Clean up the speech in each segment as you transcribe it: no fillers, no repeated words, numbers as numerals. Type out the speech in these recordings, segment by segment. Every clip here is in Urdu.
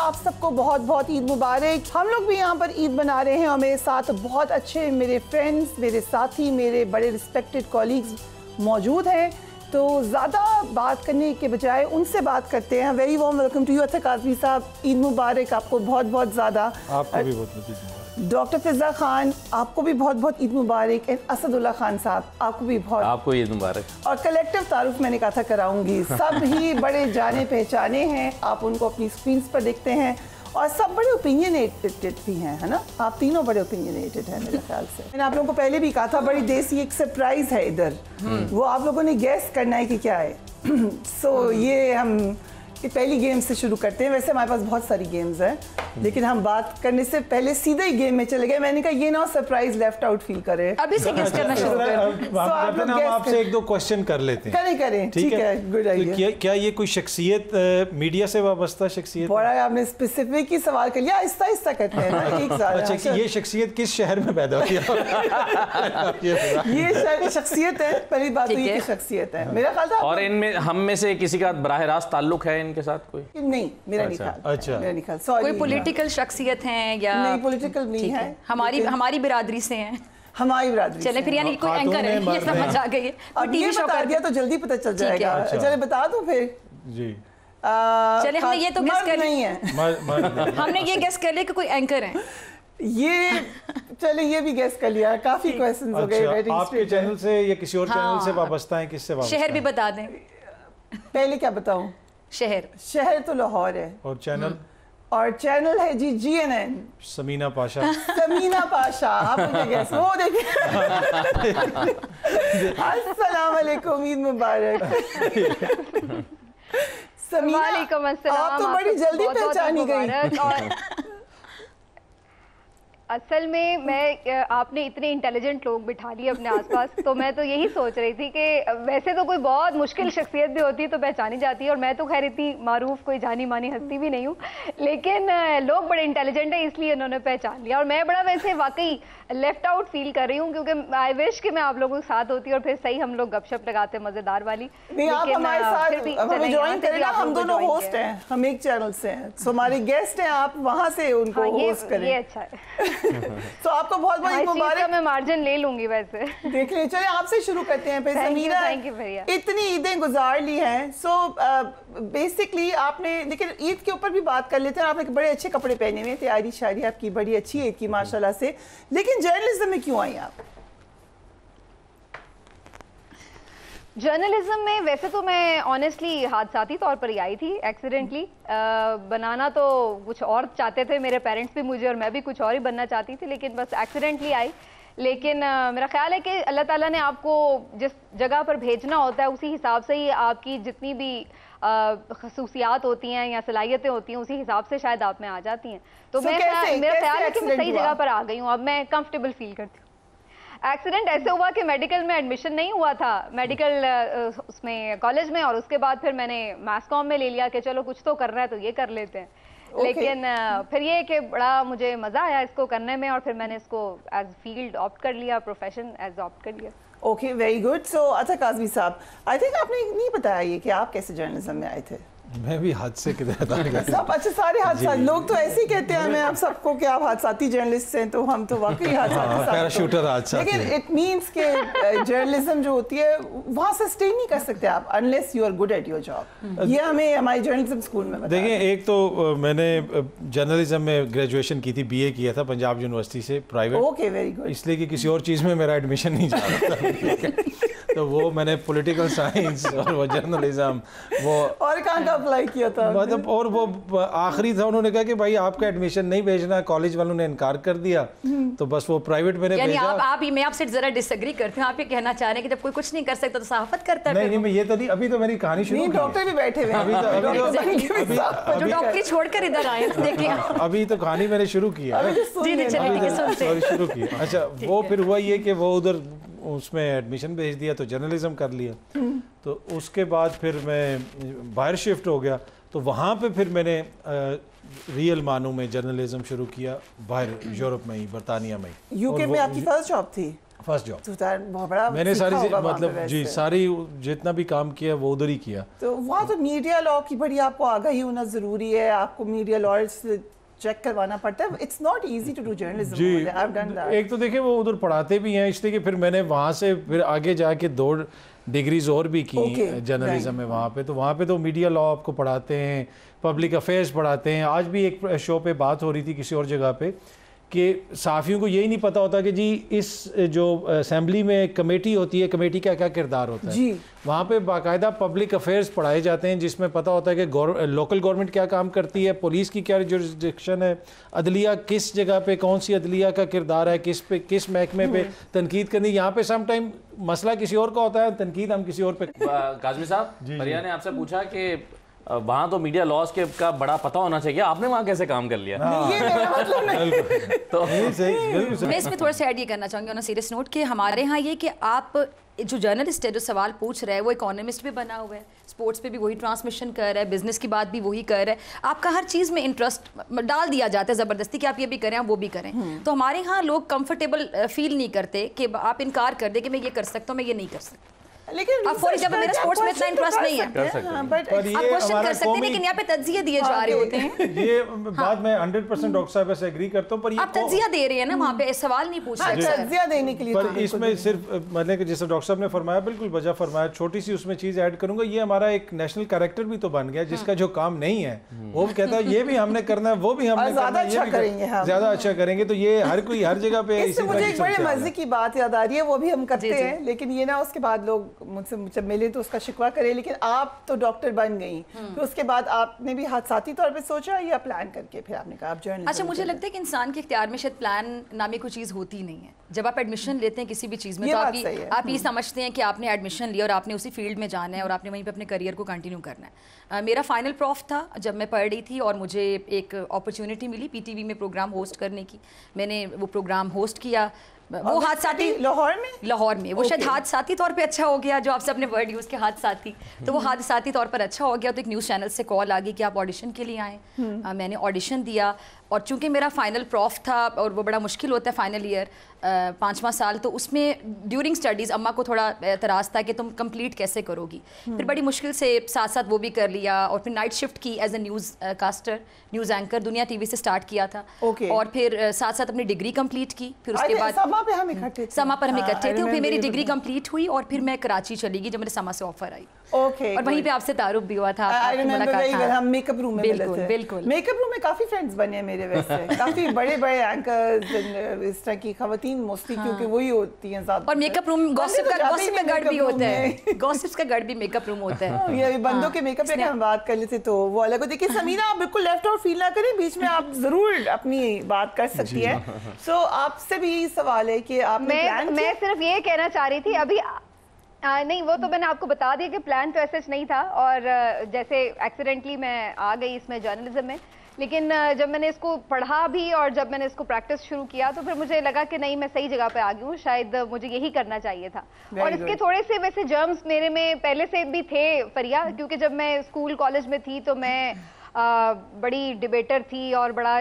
آپ سب کو بہت بہت عید مبارک. ہم لوگ بھی یہاں پر عید بنا رہے ہیں اور میرے ساتھ بہت اچھے میرے فرینڈز, میرے ساتھی, میرے بڑے رسپیکٹڈ کولیگز موجود ہیں. تو زیادہ بات کرنے کے بجائے ان سے بات کرتے ہیں. Very warm welcome to you Athar Kazmi صاحب. عید مبارک آپ کو بہت بہت زیادہ. آپ کو بھی بہت بہت عید مبارک. ڈاکٹر فضا خان آپ کو بھی بہت بہت عید مبارک. اسد اللہ خان صاحب آپ کو بھی بہت, آپ کو عید مبارک. اور کلیکٹیو تعارف میں نے کہا تھا کراؤں گی. سب ہی بڑے جانے پہچانے ہیں, آپ ان کو اپنی اسکرینز پر دیکھتے ہیں اور سب بڑے اوپینینیٹڈ بھی ہیں, ہے نا. آپ تینوں بڑے اوپینینیٹڈ ہیں میرے خیال سے. میں نے آپ لوگوں کو پہلے بھی کہا تھا بڑی دیسی ایک سرپرائز ہے ادھر, وہ آپ لوگوں نے گیس کرنا ہے کہ کیا ہے. سو یہ ہم پہلی گیم سے شروع کرتے ہیں. ویسے ہمارے پاس بہت ساری گیمز ہیں لیکن ہم بات کرنے سے پہلے سیدھے ہی گیم میں چلے گئے. میں نے کہا یہ نہ سرپرائز لیفٹ آؤٹ فیل کرے. ابھی سے گیس کرنا شروع کریں. ہم آپ سے ایک دو کوشچن کر لیتے ہیں. کریں ٹھیک ہے, گڈ آئیڈیا. کیا یہ کوئی شخصیت میڈیا سے وابستہ شخصیت؟ بڑا آپ نے اسپیسیفک ہی سوال کر لیا. آہستہ آہستہ کرتے ہیں نا ایک سال. اچھا, یہ شخصیت کس شہر میں پیدا ہوئی؟ یہ شخصیت ہے, پہلی بات تو یہ شخصیت ہے میرا خیال تھا. اور ان میں ہم میں سے کسی کا براہ راست تعلق ہے ان کے ساتھ کوئی؟ نہیں, میرا نہیں خیال. اچھا, میرا نہیں خیال. کوئی پولیٹیکل شخصیت ہیں یا نہیں, پولیٹیکل نہیں ہے. ہماری برادری سے ہیں. ہماری برادری چلے پھر یعنی کوئی اینکر ہے, یہ سمجھ آ گئی ہے. اب یہ بتا دیا تو جلدی پتہ چل جائے گا. چلے بتا دوں پھر. جی چلے ہم نے یہ تو گیس کر نہیں ہے, ہم نے یہ گیس کر لیا کہ کوئی اینکر ہے. یہ چلے یہ بھی گیس کر لیا. کافی کویسچنز ہو گئے. آپ کے چینل سے یا کسی اور چینل سے وابستہ ہیں؟ کس سے وابستہ؟ شہر بھی بتا دیں. پہلے کیا بتاؤں؟ شہر تو لاہور ہے. اور چینل؟ اور چینل ہے جی GNN. سمینہ پاشا. سمینہ پاشا. آپ مجھے گیس وہ دیکھیں. السلام علیکم, عید مبارک. سمینہ وعلیکم السلام. آپ تو بڑی جلدی پہچانی گئی. اصل میں آپ نے اتنے انٹیلیجنٹ لوگ بٹھا لیے اپنے آس پاس, تو میں تو یہی سوچ رہی تھی کہ ویسے تو کوئی بہت مشکل شخصیت بھی ہوتی ہے تو پہچانی جاتی ہے, اور میں تو خیر اتنی معروف کوئی جانی مانی ہستی بھی نہیں ہوں, لیکن لوگ بڑے انٹیلیجنٹ ہیں اس لیے انہوں نے پہچان لیا. اور میں بڑا ویسے واقعی لیفٹ آؤٹ فیل کر رہی ہوں کیونکہ آئی وش کہ میں آپ لوگوں کے ساتھ ہوتی اور پھر صحیح ہم لوگ گپ شپ لگاتے مزیدار والی. نہیں, آپ ہمارے ساتھ ہمیں جوائن کریں نا. ہم دونوں ہوسٹ ہیں, ہم ایک چینل سے ہیں, سو ہمارے گیسٹ ہیں, آپ وہاں سے ان کو ہوسٹ کریں. یہ اچھا ہے. تو آپ کو بہت بہت مبارک. میں مارجن لے لوں گی ویسے. دیکھ لیں. چلے آپ سے شروع کرتے ہیں. پھر سمیرہ اتنی عیدیں گزار لی ہیں, سو بیسکلی آپ نے, لیکن عید کے اوپر بھی بات کر لیتے ہیں. آپ نے بڑے اچھے کپڑے پہنے ہوئے, تیاری شاری آپ کی بڑی اچھی ہے عید کی ماشاءاللہ سے, لیکن جرنلزم میں کیوں آئی آپ؟ جرنلزم میں ویسے تو میں آنیسٹلی حادثاتی طور پر ہی آئی تھی, ایکسیڈنٹلی. بنانا تو کچھ اور چاہتے تھے میرے پیرنٹس بھی مجھے, اور میں بھی کچھ اور ہی بننا چاہتی تھی, لیکن بس ایکسیڈنٹلی آئی. لیکن میرا خیال ہے کہ اللہ تعالیٰ نے آپ کو جس جگہ پر بھیجنا ہوتا ہے اسی حساب سے ہی آپ کی جتنی بھی خصوصیات ہوتی ہیں یا صلاحیتیں ہوتی ہیں اسی حساب سے شاید آپ میں آ جاتی ہیں. تو میرا خیال ہے کہ میں صحیح جگہ پر آ گئی ہوں, اب میں کمفرٹیبل فیل کرتی ہوں. ایکسیڈنٹ ایسے ہوا کہ میڈیکل میں ایڈمیشن نہیں ہوا تھا, میڈیکل اس میں کالج میں, اور اس کے بعد پھر میں نے میس کام میں لے لیا کہ چلو کچھ تو کرنا ہے تو یہ کر لیتے ہیں. لیکن پھر یہ کہ بڑا مجھے مزہ آیا اس کو کرنے میں, اور پھر میں نے اس کو ایز فیلڈ آپٹ کر لیا, پروفیشن ایز آپٹ کر لیا. Okay, very good. So Athar Kazmi صاحب, آئی تھنک آپ نے نہیں بتایا یہ کہ آپ کیسے جرنلزم میں آئے تھے. میں بھی حادثے کے تحت آ گیا. سب اچھا, سارے حادثات. لوگ تو ایسے ہی کہتے ہیں ہمیں آپ سب کو کہ آپ حادثاتی جرنلسٹ ہیں, تو ہم تو واقعی حادثاتی, پیراشوٹر حادثاتی. لیکن اٹ مینس کہ جرنلزم جو ہوتی ہے وہاں سسٹین نہیں کر سکتے آپ unless you are good at your job. یہ ہمیں ہمارے جرنلزم اسکول میں دیکھیں, ایک تو میں نے جرنلزم میں گریجویشن کی تھی, BA کیا تھا پنجاب یونیورسٹی سے پرائیویٹ. Okay, very good. اس لیے کہ کسی اور چیز میں میرا ایڈمیشن نہیں جا رہا تھا, تو وہ میں نے پولیٹیکل سائنس اور وہ جرنلزم وہ. اور کہاں کا اپلائی کیا تھا؟ مطلب اور وہ آخری تھا, انہوں نے کہا کہ بھائی آپ کا ایڈمیشن نہیں بھیجنا, کالج والوں نے انکار کر دیا, تو بس وہ پرائیویٹ میں نے بھیجا. یعنی میں آپ سے ذرا ڈس ایگری کرتی ہوں, آپ یہ کہنا چاہ رہے ہیں کہ جب کوئی کچھ نہیں کر سکتا تو صحافت کرتا ہے. نہیں, میں یہ تو نہیں, ابھی تو میری کہانی شروع کی. ڈاکٹر بھی بیٹھے ہوئے ہیں, جو ڈاکٹری چھوڑ کر ادھر آئے دیکھیں, ابھی تو کہانی میں نے شروع کی ہے. شروع کی. اچھا, وہ پھر ہوا یہ کہ وہ ادھر اس میں ایڈمیشن بھیج دیا تو جرنلزم کر لیا, تو اس کے بعد پھر میں باہر شفٹ ہو گیا, تو وہاں پہ پھر میں نے ریئل معنوں میں جرنلزم شروع کیا باہر, یورپ میں ہی, برطانیہ میں ہی. UK میں آپ کی فرسٹ جاب تھی؟ فرسٹ جاب بہت بڑا میں نے ساری مطلب جی ساری جتنا بھی کام کیا وہ ادھر ہی کیا. تو وہاں تو میڈیا لا کی بڑی آپ کو آگاہی ہونا ضروری ہے, آپ کو میڈیا لاز چیک کروانا پڑتا ہے. It's not easy to do journalism. جی ایک تو دیکھیں وہ ادھر پڑھاتے بھی ہیں, اس لیے کہ پھر میں نے وہاں سے پھر آگے جا کے 2 ڈگریز اور بھی کی جرنلزم میں وہاں پہ. تو وہاں پہ تو میڈیا لا آپ کو پڑھاتے ہیں, پبلک افیئرس پڑھاتے ہیں. آج بھی ایک شو پہ بات ہو رہی تھی کسی اور جگہ پہ کہ صحافیوں کو یہی نہیں پتہ ہوتا کہ جی اس جو اسمبلی میں کمیٹی ہوتی ہے, کمیٹی کا کیا کردار ہوتا ہے. وہاں پہ باقاعدہ پبلک افیئرس پڑھائے جاتے ہیں جس میں پتہ ہوتا ہے کہ لوکل گورنمنٹ کیا کام کرتی ہے, پولیس کی کیا جورسڈکشن ہے, عدلیہ کس جگہ پہ کون سی عدلیہ کا کردار ہے, کس محکمے پہ تنقید کرنی. یہاں پہ سم ٹائم مسئلہ کسی اور کا ہوتا ہے, تنقید ہم کسی اور پہ. کاظمی صاحب, پریا نے آپ سے پوچھا کہ وہاں تو میڈیا لاز کے کا بڑا پتہ ہونا چاہیے, آپ نے وہاں کیسے کام کر لیا؟ تو میں اس میں تھوڑا سا ایڈ یہ کرنا چاہوں گی آن اے سیریس نوٹ کہ ہمارے ہاں یہ کہ آپ جو جرنلسٹ ہے جو سوال پوچھ رہا ہے وہ اکانومسٹ بھی بنا ہوا ہے, اسپورٹس پہ بھی وہی ٹرانسمیشن کر رہا ہے, بزنس کی بات بھی وہی کر رہا ہے. آپ کا ہر چیز میں انٹرسٹ ڈال دیا جاتا ہے زبردستی کہ آپ یہ بھی کریں وہ بھی کریں. تو ہمارے ہاں لوگ کمفرٹیبل فیل نہیں کرتے کہ آپ انکار کر دیں کہ میں یہ کر سکتا ہوں, میں یہ نہیں کر سکتا. لیکن آپ فور جب میرا اسپورٹس میں اتنا انٹرسٹ نہیں ہے, آپ کوشچن کر سکتے ہیں لیکن یہاں پہ تجزیہ دیے جا رہے ہوتے ہیں. یہ بات میں 100% ڈاکٹر صاحب سے ایگری کرتا ہوں, پر آپ تجزیہ دے رہے ہیں نا, وہاں پہ سوال نہیں پوچھ رہے. تجزیہ دینے کے لیے پر اس میں صرف مطلب کہ جیسے ڈاکٹر صاحب نے فرمایا بالکل وجہ فرمایا, چھوٹی سی اس میں چیز ایڈ کروں گا. یہ ہمارا ایک نیشنل کریکٹر بھی تو بن گیا جس کا جو کام نہیں ہے وہ کہتا ہے یہ بھی ہم نے کرنا ہے, وہ بھی ہم نے کرنا ہے, زیادہ اچھا کریں گے. تو یہ ہر کوئی ہر جگہ پہ. اس سے مجھے ایک بڑے مزے کی بات یاد آ رہی ہے, وہ بھی ہم کرتے ہیں لیکن یہ نا اس کے بعد لوگ مجھ سے جب ملے تو اس کا شکوہ کرے, لیکن آپ تو ڈاکٹر بن گئی, پھر اس کے بعد آپ نے بھی حادثاتی طور پہ سوچا یا پلان کر کے پھر آپ نے کہا آپ جرنلزم. اچھا مجھے لگتا ہے کہ انسان کے اختیار میں شاید پلان نامی کوئی چیز ہوتی نہیں ہے. جب آپ ایڈمیشن لیتے ہیں کسی بھی چیز میں تو آپ یہ سمجھتے ہیں کہ آپ نے ایڈمیشن لیا اور آپ نے اسی فیلڈ میں جانا ہے اور آپ نے وہیں پہ اپنے کریئر کو کنٹینیو کرنا ہے. میرا فائنل پروف تھا جب میں پڑھ رہی تھی اور مجھے ایک اپرچونٹی ملی پی ٹی وی میں پروگرام ہوسٹ کرنے کی. میں نے وہ پروگرام ہوسٹ کیا, وہ حادثاتی لاہور میں, وہ شاید حادثاتی طور پہ اچھا ہو گیا جو آپ سب نے ورڈ یوز کیا حادثاتی, تو وہ حادثاتی طور پر اچھا ہو گیا. تو ایک نیوز چینل سے کال آ گئی کہ آپ آڈیشن کے لیے آئیں. میں نے آڈیشن دیا اور چونکہ میرا فائنل پروف تھا اور وہ بڑا مشکل ہوتا ہے فائنل ایئر 5واں سال, تو اس میں ڈیورنگ اسٹڈیز اماں کو تھوڑا اعتراض تھا کہ تم کمپلیٹ کیسے کرو گی. پھر بڑی مشکل سے ساتھ ساتھ وہ بھی کر لیا اور پھر نائٹ شفٹ کی as a news caster, news anchor دنیا ٹی وی سے اسٹارٹ کیا تھا, اور پھر ساتھ ساتھ اپنی ڈگری کمپلیٹ کی. پھر اس کے بعد سما پر ہم اکٹھے تھے, پھر میری ڈگری کمپلیٹ ہوئی اور پھر میں کراچی چلی گئی جب میرے سما سے آفر آئی, اور وہیں پہ آپ سے تعارف بھی ہوا تھا. ہم میک اپ روم میں ملے تھے. بالکل میک اپ روم میں کافی فرینڈز بنے ہیں میرے, ویسے کافی بڑے بڑے اینکرز اس طرح کی خواتین موسٹلی, کیونکہ وہی ہوتی ہیں زیادہ. اور میک اپ روم گوسپ کا گڑھ بھی ہوتا ہے, گوسپس کا گڑھ بھی میک اپ روم ہوتا ہے. یہ بندوں کے میک اپ پہ ہم بات کر لیتے تو وہ الگ. دیکھیے سمیرہ آپ بالکل لیفٹ آؤٹ فیل نہ کریں, بیچ میں آپ ضرور اپنی بات کر سکتی ہیں. سو آپ سے بھی یہی سوال ہے کہ آپ نے میں صرف یہ کہنا چاہ رہی تھی ابھی نہیں, وہ تو میں نے آپ کو بتا دیا کہ پلان تو ایسے نہیں تھا, اور جیسے ایکسیڈنٹلی میں آ گئی اس میں جرنلزم میں. لیکن جب میں نے اس کو پڑھا بھی اور جب میں نے اس کو پریکٹس شروع کیا تو پھر مجھے لگا کہ نہیں, میں صحیح جگہ پہ آ گئی ہوں, شاید مجھے یہی کرنا چاہیے تھا. اور اس کے تھوڑے سے ویسے جرمز میرے میں پہلے سے بھی تھے فریا, کیونکہ جب میں اسکول کالج میں تھی تو میں بڑی ڈبیٹر تھی اور بڑا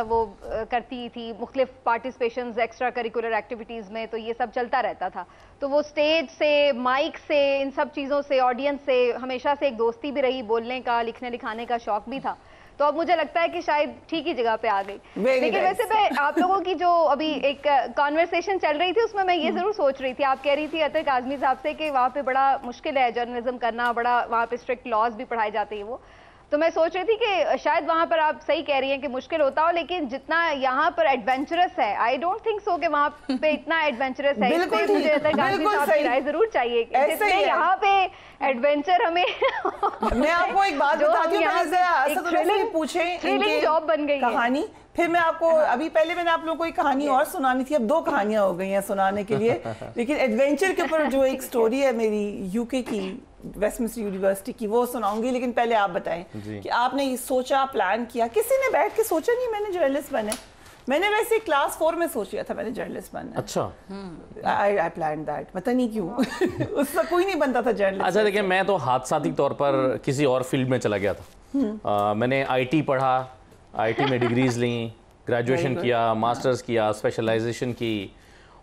وہ کرتی تھی مختلف پارٹیسپیشنز ایکسٹرا کریکولر ایکٹیویٹیز میں, تو یہ سب چلتا رہتا تھا. تو وہ اسٹیج سے, مائک سے, ان سب چیزوں سے, آڈینس سے ہمیشہ سے ایک دوستی بھی رہی, بولنے کا لکھنے لکھانے کا شوق بھی تھا. تو اب مجھے لگتا ہے کہ شاید ٹھیک ہی جگہ پہ آ گئی. لیکن ویسے میں آپ لوگوں کی جو ابھی ایک کانورسیشن چل رہی تھی اس میں یہ ضرور سوچ رہی تھی, آپ کہہ رہی تھی عطر کاظمی صاحب سے کہ وہاں پہ بڑا مشکل ہے جرنلزم کرنا, بڑا وہاں پہ اسٹرکٹ لاز بھی پڑھائے جاتے ہیں. وہ تو میں سوچ رہی تھی کہ شاید وہاں پر آپ صحیح کہہ رہی ہیں کہ مشکل ہوتا ہو, لیکن جتنا یہاں پر ایڈونچرس ہے, آئی ڈونٹ تھنک سو کہ وہاں پہ اتنا ایڈونچرس ہے. مجھے عطر کاظمی صاحب کی رائے ضرور چاہیے, جتنے یہاں پہ ایڈونچر ہمیں. میں آپ کو ایک بات بتاتی ہوں, پوچھیں جاب بن گئی کہانی, پھر میں آپ کو ابھی پہلے میں نے آپ لوگوں کو ایک کہانی اور سنانی تھی, اب 2 کہانیاں ہو گئی ہیں سنانے کے لیے. لیکن ایڈونچر کے اوپر جو ایک سٹوری ہے میری یو کے کی, ویسٹ منسٹر یونیورسٹی کی, وہ سناؤں گی. لیکن پہلے آپ بتائیں کہ آپ نے یہ سوچا, پلان کیا, کسی نے بیٹھ کے سوچا نہیں میں نے جرنلسٹ بنے. میں نے ویسے کلاس 4 میں سوچ لیا تھا میں نے جرنلسٹ بننا. اچھا, I planned that, پتہ نہیں کیوں اس سے کوئی نہیں بنتا تھا جرنلسٹ. اچھا دیکھیں, میں تو حادثاتی طور پر کسی اور فیلڈ میں چلا گیا تھا. میں نے آئی ٹی پڑھا, آئی ٹی میں ڈگریز لیں, گریجویشن کیا, ماسٹرز کیا, اسپیشلائزیشن کی,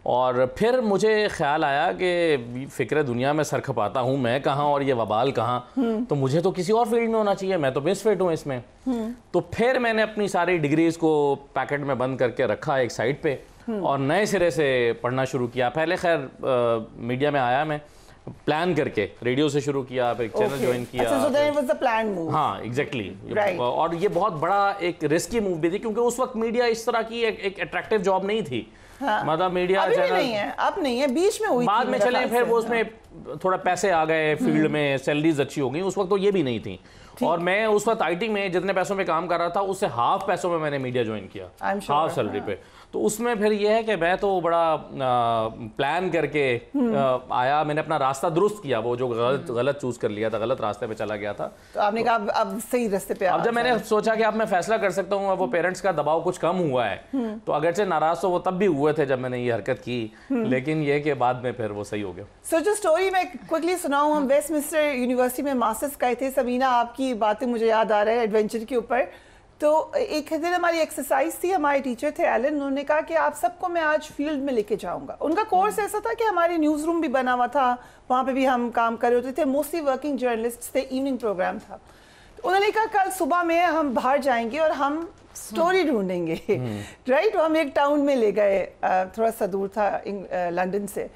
اور پھر مجھے خیال آیا کہ فکر دنیا میں سر کھپاتا ہوں میں کہاں اور یہ وبال کہاں, تو مجھے تو کسی اور فیلڈ میں ہونا چاہیے, میں تو مس فٹ ہوں اس میں. تو پھر میں نے اپنی ساری ڈگریز کو پیکٹ میں بند کر کے رکھا ایک سائڈ پہ اور نئے سرے سے پڑھنا شروع کیا. پہلے خیر میڈیا میں آیا, میں پلان کر کے ریڈیو سے شروع کیا, پھر ایک چینل جوائن کیا. ہاں ایگزیکٹلی, اور یہ بہت بڑا ایک رسکی موو بھی تھی کیونکہ اس وقت میڈیا اس طرح کی ایک اٹریکٹیو جاب نہیں تھی. مطلب میڈیا اب نہیں ہے, بیچ میں ہوئی, بعد میں چلیں پھر وہ اس میں تھوڑا پیسے آ گئے فیلڈ میں, سیلریز اچھی ہو گئی. اس وقت تو یہ بھی نہیں تھی, اور میں اس وقت آئی ٹی میں جتنے پیسوں میں کام کر رہا تھا اس سے ہاف پیسوں میں نے میڈیا جوائن کیا, ہاف سیلری پہ. تو اس میں پھر یہ ہے کہ میں تو بڑا پلان کر کے آیا, میں نے اپنا راستہ درست کیا, وہ جو غلط چوز کر لیا تھا, غلط راستے پہ چلا گیا تھا. تو آپ نے کہا اب صحیح راستے پہ. اب جب میں نے سوچا کہ اب میں فیصلہ کر سکتا ہوں, اب وہ پیرنٹس کا دباؤ کچھ کم ہوا ہے, تو اگرچہ ناراض تو وہ تب بھی ہوئے تھے جب میں نے یہ حرکت کی, لیکن یہ کہ بعد میں پھر وہ صحیح ہو گیا. سو جو اسٹوری میں کوئکلی سناؤں, ہم ویسٹ منسٹر یونیورسٹی میں ماسٹرز کرے تھے. سبینہ آپ کی باتیں مجھے یاد آ رہا ہے ایڈونچر کے اوپر. تو ایک دن ہماری ایکسرسائز تھی, ہمارے ٹیچر تھے ایلن, انہوں نے کہا کہ آپ سب کو میں آج فیلڈ میں لے کے جاؤں گا. ان کا کورس ایسا تھا کہ ہمارے نیوز روم بھی بنا ہوا تھا, وہاں پہ بھی ہم کام کر رہے ہوتے تھے, موسٹلی ورکنگ جرنلسٹ تھے, ایوننگ پروگرام تھا. انہوں نے کہا کل صبح میں ہم باہر جائیں گے اور ہم سٹوری ڈھونڈیں گے, رائٹ. ہم ایک ٹاؤن میں لے گئے, تھوڑا سا دور تھا لنڈن سے.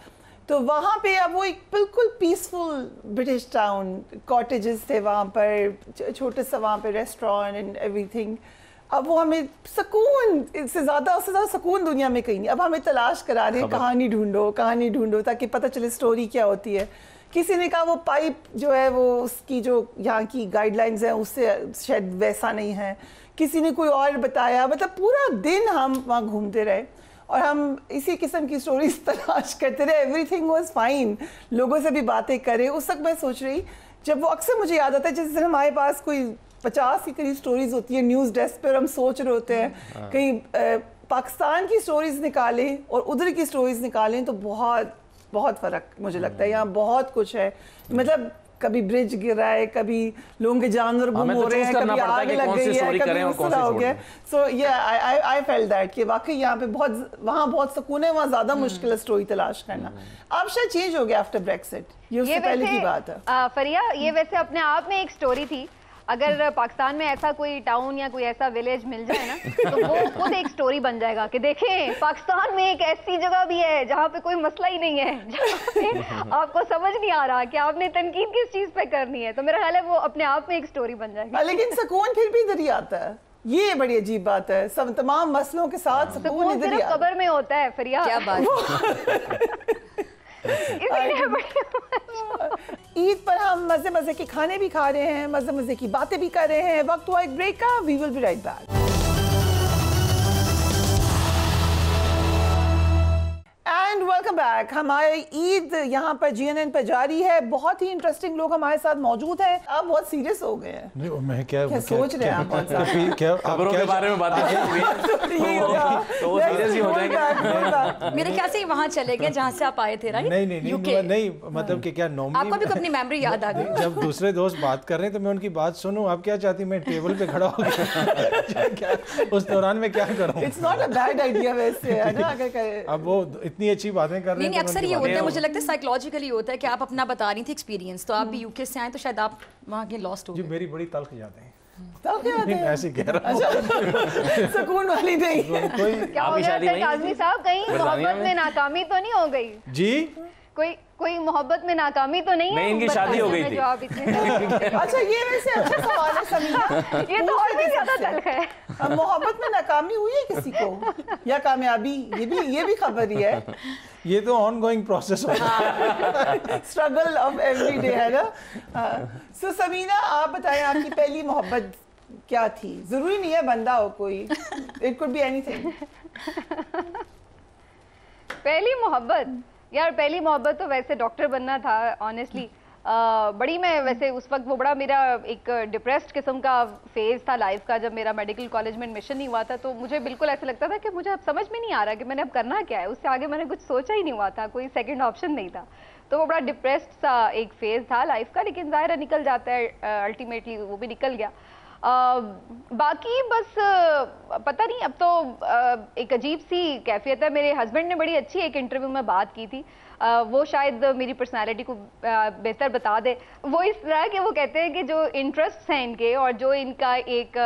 تو وہاں پہ اب وہ ایک بالکل پیسفل برٹش ٹاؤن, کاٹیجز تھے وہاں پر, چھوٹے سا وہاں پہ ریسٹورینٹ اینڈ ایوری تھنگ. اب وہ ہمیں سکون, اس سے زیادہ سکون دنیا میں کہیں نہیں. اب ہمیں تلاش کرا رہے ہیں, کہانی ڈھونڈو تاکہ پتہ چلے سٹوری کیا ہوتی ہے. کسی نے کہا وہ پائپ جو ہے وہ اس کی جو یہاں کی گائیڈ لائنز ہیں اس سے شاید ویسا نہیں ہے, کسی نے کوئی اور بتایا. مطلب پورا دن ہم وہاں گھومتے رہے اور ہم اسی قسم کی سٹوریز تلاش کرتے رہے. ایوری تھنگ واز فائن, لوگوں سے بھی باتیں کرے. اس وقت میں سوچ رہی, جب وہ اکثر مجھے یاد آتا ہے جس دن ہمارے پاس کوئی 50 کے قریب سٹوریز ہوتی ہیں نیوز ڈیسک پہ, اور ہم سوچ رہے ہوتے ہیں کہیں پاکستان کی سٹوریز نکالیں اور ادھر کی سٹوریز نکالیں, تو بہت فرق مجھے لگتا ہے. یہاں بہت کچھ ہے, مطلب کبھی برج گر رہا ہے, کبھی لوگوں کے جانور گم ہو رہے ہیں, کبھی آگ لگ گئی ہے, کبھی اس طرح ہو گیا. سو آئی فیل دیٹ کہ واقعی یہاں پہ وہاں بہت سکون ہے, وہاں زیادہ مشکل ہے سٹوری تلاش کرنا. اب شاید چینج ہو گیا آفٹر بریکسٹ, یہ اس سے پہلے کی بات ہے. فریہ, یہ ویسے اپنے آپ میں ایک سٹوری تھی. اگر پاکستان میں ایسا کوئی ٹاؤن یا کوئی ایسا ولیج مل جائے نا, تو وہ خود ایک سٹوری بن جائے گا کہ دیکھیں پاکستان میں ایک ایسی جگہ بھی ہے جہاں پہ کوئی مسئلہ ہی نہیں ہے, جہاں پہ آپ کو سمجھ نہیں آ رہا کہ آپ نے تنقید کس چیز پہ کرنی ہے. تو میرا خیال ہے وہ اپنے آپ میں ایک سٹوری بن جائے گی. لیکن سکون پھر بھی ادھر ہی آتا ہے, یہ بڑی عجیب بات ہے. سب تمام مسئلوں کے ساتھ سکون ادھر ہی آتا ہے. قبر میں ہوتا ہے فریہ. کیا بات. عید پر ہم مزے کے کھانے بھی کھا رہے ہیں, مزے کی باتیں بھی کر رہے ہیں. وقت ہوا ایک بریک کا, we will be right back. And welcome back. ہماری عید یہاں پر GNN پر جاری ہے. بہت ہی انٹرسٹنگ لوگ ہمارے ساتھ موجود ہیں. آپ بہت سیریس ہو گئے ہیں. میں کیا سوچ رہے ہیں آپ خبروں کے بارے میں باتیں میرے خیال سے وہاں چلے گئے جہاں سے آپ آئے تھے, رائٹ؟ نہیں, مطلب کہ کیا نارملی آپ کو بھی اپنی میموری یاد آ گئی. جب دوسرے دوست بات کر رہے ہیں تو میں ان کی بات سنوں. آپ کیا چاہتی, میں ٹیبل پہ کھڑا ہو گیا اس دوران میں کیا کروں؟ It's not a bad idea ویسے, ہے نا. اب وہ اتنی اچھی باتیں کر رہے ہیں. نہیں, اکثر یہ ہوتا ہے, مجھے لگتا ہے سائیکولوجیکلی ہوتا ہے کہ آپ اپنا بتا رہی تھی ایکسپیرینس, تو آپ بھی UK سے آئے تو شاید آپ وہاں کے لاسٹ ہو گئے. جی میری بڑی تلخ یادیں ہیں. ایسے کہہ رہا ہوں, سکون والی نہیں. کیا ہو گیا کاظمی صاحب, کہیں محبت میں ناکامی تو نہیں ہو گئی؟ جی کوئی محبت میں ناکامی تو نہیں ہے؟ ان کی شادی ہو گئی تھی. اچھا, یہ ویسے اچھا سوال ہے سمیرہ, یہ تو اور بھی زیادہ تلخ ہے. محبت میں ناکامی ہوئی ہے کسی کو یا کامیابی, یہ بھی خبر ہی ہے. یہ تو آن گوئنگ پروسیس ہوتا ہے, اسٹرگل آف ایوری ڈے ہے نا. سو سمیرہ, آپ بتائیں آپ کی پہلی محبت کیا تھی؟ ضروری نہیں ہے بندہ ہو کوئی, it could be anything. پہلی محبت, یار پہلی محبت تو ویسے ڈاکٹر بننا تھا آنیسٹلی. بڑی میں ویسے اس وقت وہ بڑا میرا ایک ڈپریسڈ قسم کا فیز تھا لائف کا, جب میرا میڈیکل کالج میں ایڈمیشن نہیں ہوا تھا. تو مجھے بالکل ایسا لگتا تھا کہ مجھے اب سمجھ میں نہیں آ رہا کہ میں نے اب کرنا کیا ہے. اس سے آگے میں نے کچھ سوچا ہی نہیں ہوا تھا, کوئی سیکنڈ آپشن نہیں تھا. تو وہ بڑا ڈپریسڈ سا ایک فیز تھا لائف کا, لیکن ظاہر ہے نکل جاتا ہے الٹیمیٹلی, وہ بھی نکل گیا. باقی بس پتہ نہیں، اب تو ایک عجیب سی کیفیت ہے. میرے ہسبینڈ نے بڑی اچھی ایک انٹرویو میں بات کی تھی، وہ شاید میری پرسنالٹی کو بہتر بتا دے. وہ اس طرح کہ وہ کہتے ہیں کہ جو انٹرسٹس ہیں ان کے اور جو ان کا ایک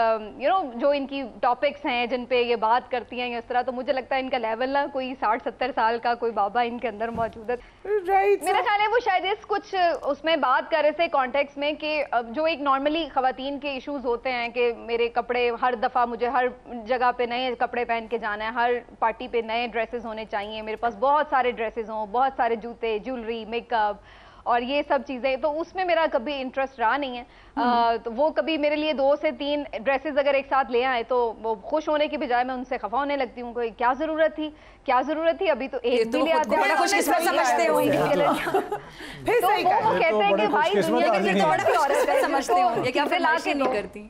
جو ان کی ٹاپکس ہیں جن پہ یہ بات کرتی ہیں اس طرح، تو مجھے لگتا ہے ان کا لیول نا کوئی 60-70 سال کا کوئی بابا ان کے اندر موجود ہے. میرا خیال ہے وہ شاید کچھ اس میں بات کر رہے تھے کانٹیکس میں کہ جو ایک نارملی خواتین کے ایشوز ہوتے ہیں کہ میرے کپڑے ہر دفعہ مجھے ہر جگہ پہ نئے کپڑے پہن کے جانا ہے، ہر پارٹی پہ نئے ڈریسز ہونے چاہیے، میرے پاس بہت سارے ڈریسز ہوں، بہت سارے جوتے، جیولری، میک اپ اور یہ سب چیزیں. تو اس میں میرا کبھی انٹرسٹ رہا نہیں ہے. تو وہ کبھی میرے لیے 2 سے 3 ڈریسز اگر ایک ساتھ لے آئے تو وہ خوش ہونے کی بجائے میں ان سے خفا ہونے لگتی ہوں. کوئی کیا ضرورت تھی ابھی تو ایک بھی لے آتے ہیں. خوش قسمت سمجھتے ہوں گے. پھر تو وہ کہتے ہیں کہ بھائی دنیا کے لیے بڑا عورت ہے سمجھتے ہوں گے کہ پھر لا کے نہیں کرتی.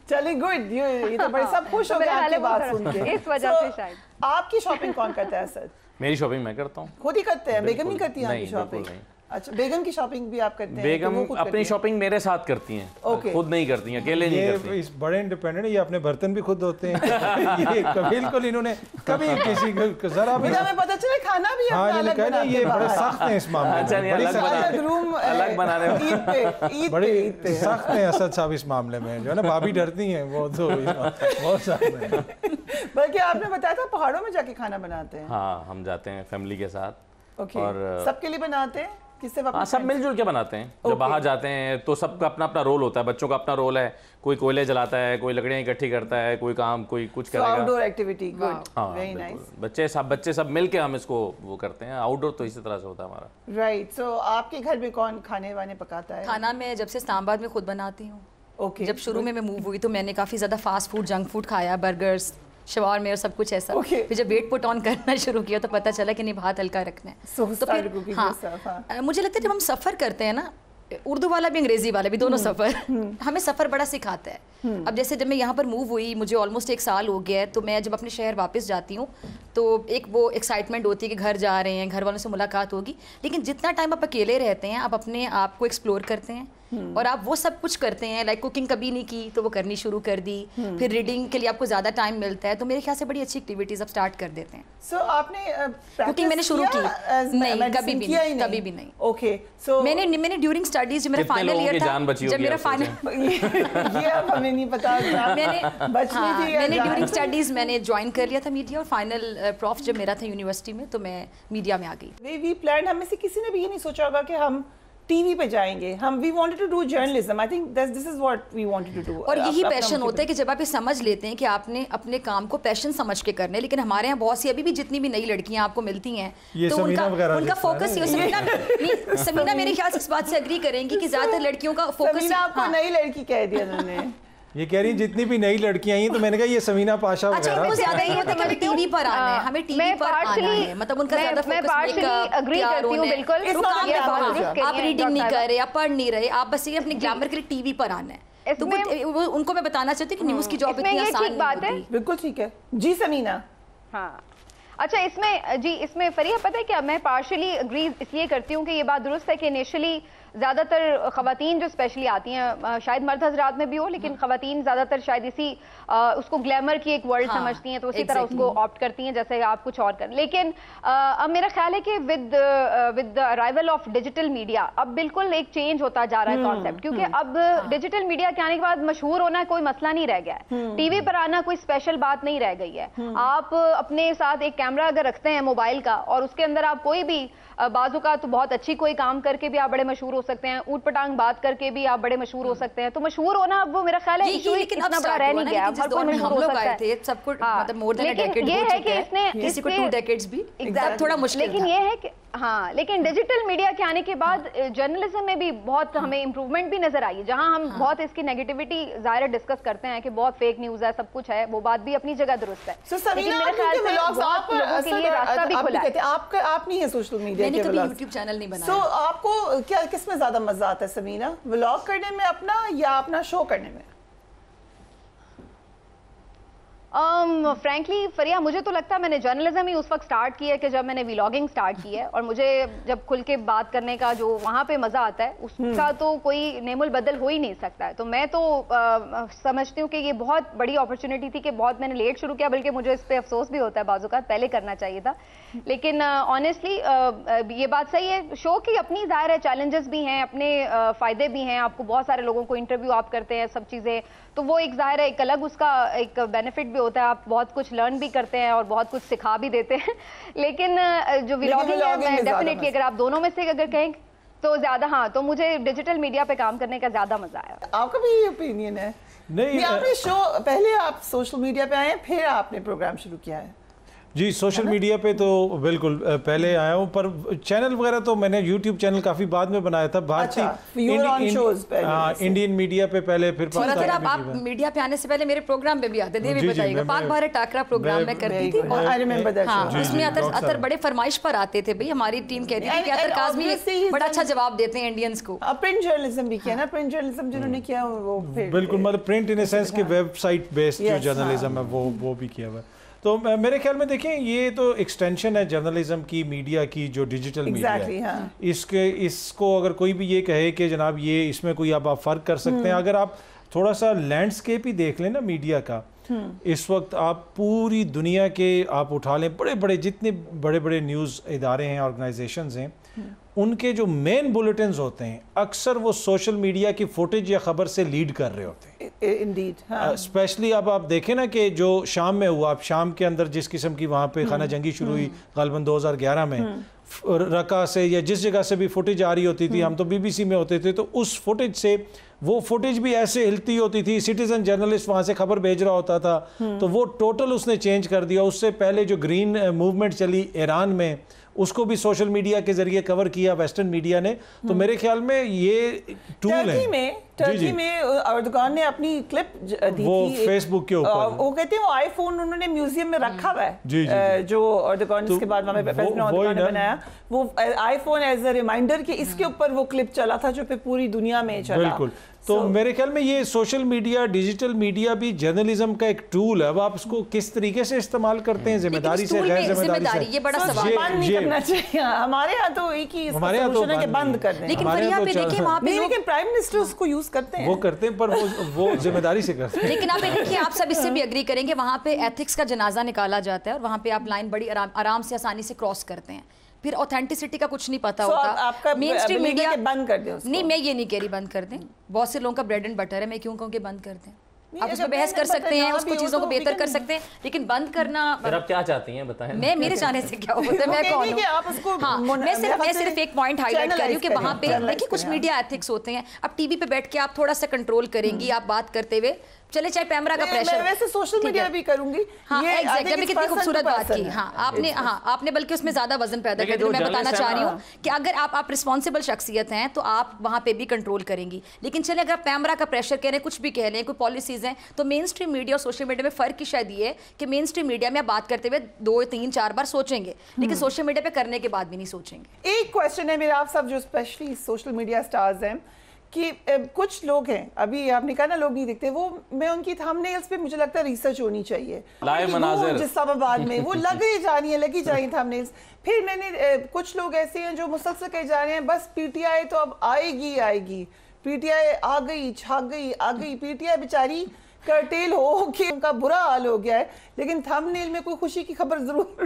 چلیے گڈ، یہ تو بڑے سب خوش ہو گئے آپ کی بات سن کے. اس وجہ سے شاید. آپ کی شاپنگ کون کرتا ہے اسد؟ میری شاپنگ میں کرتا ہوں. خود ہی کرتے ہیں؟ بیگم نہیں کرتی آپ کی شاپنگ؟ اچھا، بیگم کی شاپنگ بھی آپ کرتے ہیں؟ بیگم اپنی شاپنگ میرے ساتھ کرتی ہیں، خود نہیں کرتی ہیں، اکیلے نہیں کرتی. یہ بڑے انڈیپینڈنٹ ہیں، یہ اپنے برتن بھی خود دھوتے ہیں. یہ بالکل انہوں نے کبھی کسی کو ذرا بھی ہمیں پتہ چلے کھانا بھی اپنا الگ بناتے ہیں. یہ بڑے سخت ہیں اس معاملے میں، الگ بنانے میں بڑے سخت ہیں اسد صاحب اس معاملے میں. جو ہے نا بھابھی ڈرتی ہیں، وہ تو بہت سخت ہیں. بلکہ آپ نے بتایا تھا پہاڑوں میں جا کے کھانا بناتے ہیں. ہاں، ہم جاتے ہیں فیملی کے ساتھ. اور سب کے لیے بناتے ہیں؟ ہاں، سب مل جل کے بناتے ہیں. جب باہر جاتے ہیں تو سب کا اپنا اپنا رول ہوتا ہے. بچوں کا اپنا رول ہے، کوئی کوئلے جلاتا ہے، کوئی لکڑیاں اکٹھی کرتا ہے، کوئی کام کوئی کچھ کرے گا. آؤٹ ڈور ایکٹیویٹی. Good, very nice. بچے سب مل کے ہم اس کو وہ کرتے ہیں. آؤٹ ڈور تو اسی طرح سے ہوتا ہے ہمارا. رائٹ. سو آپ کے گھر میں کون کھانے وانے پکاتا ہے؟ کھانا میں جب سے اسلام آباد میں خود بناتی ہوں. جب شروع میں موو ہوئی تو میں نے کافی زیادہ فاسٹ فوڈ، جنک فوڈ کھایا، برگرز، شوارمے اور سب کچھ ایسا. پھر جب ویٹ پٹ آن کرنا شروع کیا تو پتہ چلا کہ نہیں، بہت ہلکا رکھنا ہے. تو پھر ہاں، مجھے لگتا ہے جب ہم سفر کرتے ہیں نا، اردو والا بھی انگریزی والا بھی، دونوں سفر ہمیں سفر بڑا سکھاتا ہے. اب جیسے جب میں یہاں پر موو ہوئی، مجھے آلموسٹ 1 سال ہو گیا ہے، تو میں جب اپنے شہر واپس جاتی ہوں تو ایک وہ ایکسائٹمنٹ ہوتی ہے کہ گھر جا رہے ہیں، گھر والوں سے ملاقات ہوگی. لیکن جتنا ٹائم آپ اکیلے رہتے ہیں، آپ اپنے آپ کو ایکسپلور کرتے ہیں اور آپ وہ سب کچھ کرتے ہیں. لائک کوکنگ کبھی نہیں کی تو وہ کرنی شروع کر دی. پھر ریڈنگ کے لیے آپ کو زیادہ ٹائم ملتا ہے، تو میرے خیال سے بڑی اچھی ایکٹیویٹیز اب اسٹارٹ کر دیتے ہیں. سو آپ نے کوکنگ میں نے شروع کی نہیں، کبھی بھی نہیں. اوکے. سو میں نے ڈیورنگ اسٹڈیز جو میرا فائنل ایئر تھا، جب میرا فائنل یہ اب ہمیں نہیں پتا، میں نے ڈیورنگ اسٹڈیز میں نے جوائن کر لیا تھا میڈیا، اور فائنل پروف جب میرا تھا یونیورسٹی میں تو میں میڈیا میں آ گئی. وی پلانڈ، ہم میں سے کسی نے بھی یہ نہیں سوچا ہوگا کہ ہم ٹی وی پہ جائیں گے. We wanted to do journalism. I think this is what we wanted to do. اور یہی پیشن ہوتا ہے کہ جب آپ یہ سمجھ لیتے ہیں کہ آپ نے اپنے کام کو پیشن سمجھ کے کرنا ہے. لیکن ہمارے یہاں بہت سی ابھی بھی جتنی بھی نئی لڑکیاں آپ کو ملتی ہیں تو ان کا فوکس یہ سمینا میرے خیال سے اس بات سے اگری کریں گی کہ زیادہ تر لڑکیوں کا فوکس. آپ کو نئی لڑکی کہہ دیا انہوں نے. یہ کہہ رہی ہیں جتنی بھی نئی لڑکیاں آئی ہیں، تو میں نے کہا یہ سمینہ پاشا وغیرہ. اچھا، ان کو زیادہ یہ ہوتا ہے کہ ہمیں ٹی وی پر آنا ہے، ہمیں ٹی وی پر آنا ہے. مطلب ان کا زیادہ فوکس آپ ریڈنگ نہیں کر رہے، آپ پڑھ نہیں رہے، آپ بس یہ اپنے گلیمر کے لیے ٹی وی پر آنا ہے. تو ان کو میں بتانا چاہتی ہوں کہ نیوز کی جاب اتنی آسان نہیں ہوتی. بالکل ٹھیک ہے جی سمینہ. ہاں اچھا، اس میں فریحہ پتہ ہے کیا، میں پارشلی اگری اس لیے کرتی ہوں کہ یہ بات درست ہے کہ انیشلی زیادہ تر خواتین جو اسپیشلی آتی ہیں، شاید مرد حضرات میں بھی ہو، لیکن خواتین زیادہ تر شاید اسی اس کو گلیمر کی ایک ورلڈ سمجھتی ہیں، تو اسی طرح اس کو آپٹ کرتی ہیں جیسے آپ کچھ اور کریں. لیکن اب میرا خیال ہے کہ with the arrival of digital media اب بالکل ایک چینج ہوتا جا رہا ہے کانسیپٹ. کیونکہ اب ڈیجیٹل میڈیا کے آنے کے بعد مشہور ہونا کوئی مسئلہ نہیں رہ گیا ہے، ٹی وی پر آنا کوئی اسپیشل بات نہیں رہ گئی ہے. آپ اپنے ساتھ ایک کیمرہ اگر رکھتے ہیں موبائل کا، اور اس کے اندر آپ کوئی بھی بعض اوقات تو بہت اچھی کوئی کام کر کے بھی آپ بڑے مشہور ہو سکتے ہیں، اوٹ پٹانگ بات کر کے بھی آپ بڑے مشہور ہو سکتے ہیں. تو مشہور ہونا اب وہ میرا خیال ہے اتنا بڑا رہ نہیں گیا. ہر کوئی مشہور ہو سکتا ہے. سب کو مطلب مور دین ڈیکیڈ ہو چکا ہے، کسی کو 2 ڈیکیڈز بھی تھوڑا مشکل. لیکن یہ ہے کہ ہاں، لیکن ڈیجیٹل میڈیا کے آنے کے بعد جرنلزم میں بھی بہت ہمیں امپروومنٹ بھی نظر آئی ہے. جہاں ہم بہت اس کی نیگیٹیوٹی ظاہر ڈسکس کرتے ہیں کہ بہت فیک نیوز ہے، سب کچھ ہے، وہ بات بھی اپنی جگہ درست ہے. لیکن میرے خیال سے بہت لوگوں کے لیے راستہ بھی کھلا ہے. آپ نہیں ہے سوشل میڈیا کے کبھی یوٹیوب چینل نہیں بنایا. سو آپ کو کیا کس میں زیادہ مزہ آتا ہے سمینہ، ولاگ کرنے میں اپنا یا اپنا شو کرنے میں؟ فرینکلی فریہ مجھے تو لگتا ہے میں نے جرنلزم ہی اس وقت سٹارٹ کی ہے کہ جب میں نے ولاگنگ سٹارٹ کی ہے, اور مجھے جب کھل کے بات کرنے کا جو وہاں پہ مزہ آتا ہے اس کا تو کوئی نیم البدل ہو ہی نہیں سکتا ہے. تو میں تو سمجھتی ہوں کہ یہ بہت بڑی اپرچونیٹی تھی کہ بہت میں نے لیٹ شروع کیا, بلکہ مجھے اس پہ افسوس بھی ہوتا ہے بعض اوقات, پہلے کرنا چاہیے تھا. لیکن آنیسٹلی یہ بات صحیح ہے, شو کی اپنی ظاہر ہے چیلنجز بھی ہیں, اپنے فائدے بھی ہیں, آپ کو بہت سارے لوگوں کو انٹرویو آپ کرتے ہیں سب چیزیں, تو وہ ایک ظاہر ہے ایک الگ اس کا ایک بینیفٹ بھی ہوتا ہے, آپ بہت کچھ لرن بھی کرتے ہیں اور بہت کچھ سکھا بھی دیتے ہیں. لیکن جو ولاگنگ ہے میں ڈیفینیٹلی اگر آپ دونوں میں سے اگر کہیں تو زیادہ, ہاں تو مجھے ڈیجیٹل میڈیا پہ کام کرنے کا زیادہ مزہ آیا. آپ کا بھی یہ اوپینین ہے؟ نہیں, آپ نے شو پہلے آپ سوشل میڈیا پہ آئے ہیں, پھر آپ نے پروگرام شروع کیا ہے؟ جی سوشل میڈیا پہ تو بالکل پہلے آیا ہوں, پر چینل وغیرہ تو میں نے یوٹیوب چینل کافی بعد میں بنایا تھا. بھارتی انڈین میڈیا پہ پہلے, پھر آپ میڈیا پہ آنے سے پہلے میرے پروگرام پہ بھی آتے تھے, بھی بتائیے گا. پاک بھارت ٹاکرا پروگرام میں کرتی تھی, اس میں اطہر بڑے فرمائش پر آتے تھے. بھائی ہماری ٹیم کہتی تھی کہ اطہر کاظمی بڑا اچھا جواب دیتے ہیں انڈینس کو. پرنٹ جرنلزم بھی کیا نا, پرنٹ جرنلزم جنہوں نے کیا وہ بالکل, مطلب پرنٹ ان سینس کہ ویب سائٹ بیسڈ جو جرنلزم ہے وہ بھی کیا ہوا ہے. تو میرے خیال میں دیکھیں یہ تو ایکسٹینشن ہے جرنلزم کی, میڈیا کی, جو ڈیجیٹل میڈیا ہے. اس کو اگر کوئی بھی یہ کہے کہ جناب یہ اس میں کوئی اب آپ فرق کر سکتے ہیں, اگر آپ تھوڑا سا لینڈسکیپ ہی دیکھ لیں نا میڈیا کا, اس وقت آپ پوری دنیا کے آپ اٹھا لیں, بڑے بڑے جتنے بڑے بڑے نیوز ادارے ہیں, آرگنائزیشنز ہیں, ان کے جو مین بلیٹنز ہوتے ہیں اکثر وہ سوشل میڈیا کی فوٹیج یا خبر سے لیڈ کر رہے ہوتے ہیں. اسپیشلی اب آپ دیکھیں نا کہ جو شام میں ہوا, اب شام کے اندر جس قسم کی وہاں پہ خانہ جنگی شروع ہوئی غالباً 2011 میں, رقہ سے یا جس جگہ سے بھی فوٹیج آ رہی ہوتی تھی, ہم تو بی بی سی میں ہوتے تھے, تو اس فوٹیج سے وہ فوٹیج بھی ایسے ہلتی ہوتی تھی, سٹیزن جرنلسٹ وہاں سے خبر بھیج رہا ہوتا تھا, تو وہ ٹوٹل اس نے چینج کر دیا. اس سے پہلے جو گرین موومنٹ چلی ایران میں, اس کو بھی سوشل میڈیا کے ذریعے کور کیا ویسٹرن میڈیا نے. تو میرے خیال میں یہ ٹول ہے. ٹرکی میں اردوغان نے اپنی کلپ دی تھی وہ فیس بک کے اوپر, وہ کہتے ہیں وہ آئی فون انہوں نے میوزیم میں رکھا ہوا ہے, جو اردوغان اس کے بعد وہاں پہ پریزیڈنٹ اردوغان نے بنایا, وہ آئی فون ایز اے ریمائنڈر کہ اس کے اوپر وہ کلپ چلا تھا جو پھر پوری دنیا میں چلا. بالکل. تو میرے خیال میں یہ سوشل میڈیا, ڈیجیٹل میڈیا بھی جرنلزم کا ایک ٹول ہے. اب آپ اس کو کس طریقے سے استعمال کرتے ہیں, ذمہ داری سے, غیر ذمہ داری سے, یہ بڑا سوال. بند نہیں کرنا چاہیے. ہمارے ہاں تو ایک ہی سولوشن ہے کہ بند کر دیں. لیکن فریہ پہ دیکھیں وہاں پہ, لیکن پرائم منسٹر اس کو یوز کرتے ہیں, وہ کرتے ہیں, پر وہ ذمہ داری سے کرتے ہیں. لیکن آپ دیکھیں, آپ سب اس سے بھی اگری کریں گے, وہاں پہ ایتھکس کا جنازہ نکالا جاتا ہے, اور وہاں پہ آپ لائن بڑی آرام سے آسانی سے کراس کرتے ہیں, پھر اوتھینٹسٹی کا کچھ نہیں پتا ہوتا. مین اسٹریم میڈیا بند کر دیں. نہیں, میں یہ نہیں کہہ رہی بند کر دیں, بہت سے لوگوں کا بریڈ اینڈ بٹر ہے, میں کیوں کہوں کہ بند کر دیں. آپ اس پہ بحث کر سکتے ہیں, اس کو چیزوں کو بہتر کر سکتے ہیں, لیکن بند کرنا. پھر آپ کیا چاہتی ہیں بتائیں. میں میرے چاہنے سے کیا ہوتا ہے, میں کون ہوں. ہاں, میں صرف ایک پوائنٹ ہائی لائٹ کر رہی ہوں کہ وہاں پہ دیکھیں کچھ میڈیا ایتھکس ہوتے ہیں. اب ٹی وی پہ بیٹھ کے آپ تھوڑا سا کنٹرول کریں گی, آپ بات کرتے ہوئے چلے چاہے پیمرا کا پریشر. میں ویسے سوشل میڈیا بھی کروں گی. ہاں ایگزیکٹلی, میں کتنی خوبصورت بات کی. ہاں آپ نے بلکہ اس میں زیادہ وزن پیدا کر دیا. میں بتانا چاہ رہی ہوں کہ اگر آپ رسپانسبل شخصیت ہیں تو آپ وہاں پہ بھی کنٹرول کریں گی. لیکن چلے اگر آپ پیمرا کا پریشر کہہ رہے ہیں, کچھ بھی کہہ رہے ہیں, کوئی پالیسیز ہیں, تو مین اسٹریم میڈیا اور سوشل میڈیا میں فرق ہی شاید یہ ہے کہ مین اسٹریم میڈیا میں آپ بات کرتے ہوئے 2 3 4 بار سوچیں گے, لیکن سوشل میڈیا پہ کرنے کے بعد بھی نہیں سوچیں گے. ایک کوشچن ہے میرا آپ سب جو اسپیشلی سوشل میڈیا اسٹارز ہیں, کہ کچھ لوگ ہیں, ابھی آپ نے کہا نا لوگ نہیں دیکھتے, وہ میں ان کی تھم نیلز پہ مجھے لگتا ہے ریسرچ ہونی چاہیے. لائیو مناظر اسلام آباد میں وہ لگی جا رہی ہیں تھم نیلز. پھر میں نے کچھ لوگ ایسے ہیں جو مسلسل کہے جا رہے ہیں بس پی ٹی آئی تو اب آئے گی, پی ٹی آئی آ گئی, چھا گئی. پی ٹی آئی بیچاری کرٹیل ہو کہ ان کا برا حال ہو گیا ہے, لیکن تھم نیل میں کوئی خوشی کی خبر ضرور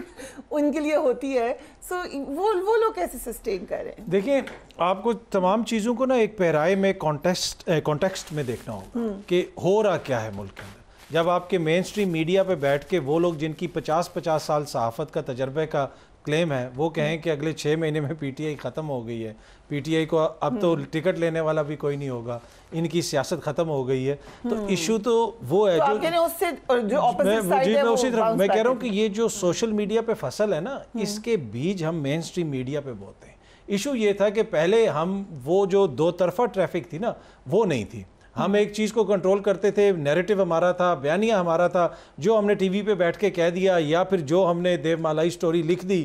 ان کے لیے ہوتی ہے. سو وہ لوگ کیسے سسٹین کر رہے ہیں؟ دیکھیں, آپ کو تمام چیزوں کو نا ایک پیرائے میں کانٹیکسٹ میں دیکھنا ہوگا کہ ہو رہا کیا ہے ملک کے اندر. جب آپ کے مین اسٹریم میڈیا پہ بیٹھ کے وہ لوگ جن کی 50 سال صحافت کا تجربے کا کلیم ہے, وہ کہیں کہ اگلے 6 مہینے میں پی ٹی آئی ختم ہو گئی ہے, پی ٹی آئی کو اب تو ٹکٹ لینے والا بھی کوئی نہیں ہوگا, ان کی سیاست ختم ہو گئی ہے, تو ایشو تو وہ ہے میں کہہ رہا ہوں کہ یہ جو سوشل میڈیا پہ فصل ہے نا, اس کے بیج ہم مین اسٹریم میڈیا پہ بوتے ہیں. ایشو یہ تھا کہ پہلے ہم وہ جو 2 طرفہ ٹریفک تھی نا, وہ نہیں تھی. ہم ایک چیز کو کنٹرول کرتے تھے, نیریٹو ہمارا تھا, بیانیہ ہمارا تھا, جو ہم نے ٹی وی پہ بیٹھ کے کہہ دیا یا پھر جو ہم نے دیو مالائی سٹوری لکھ دی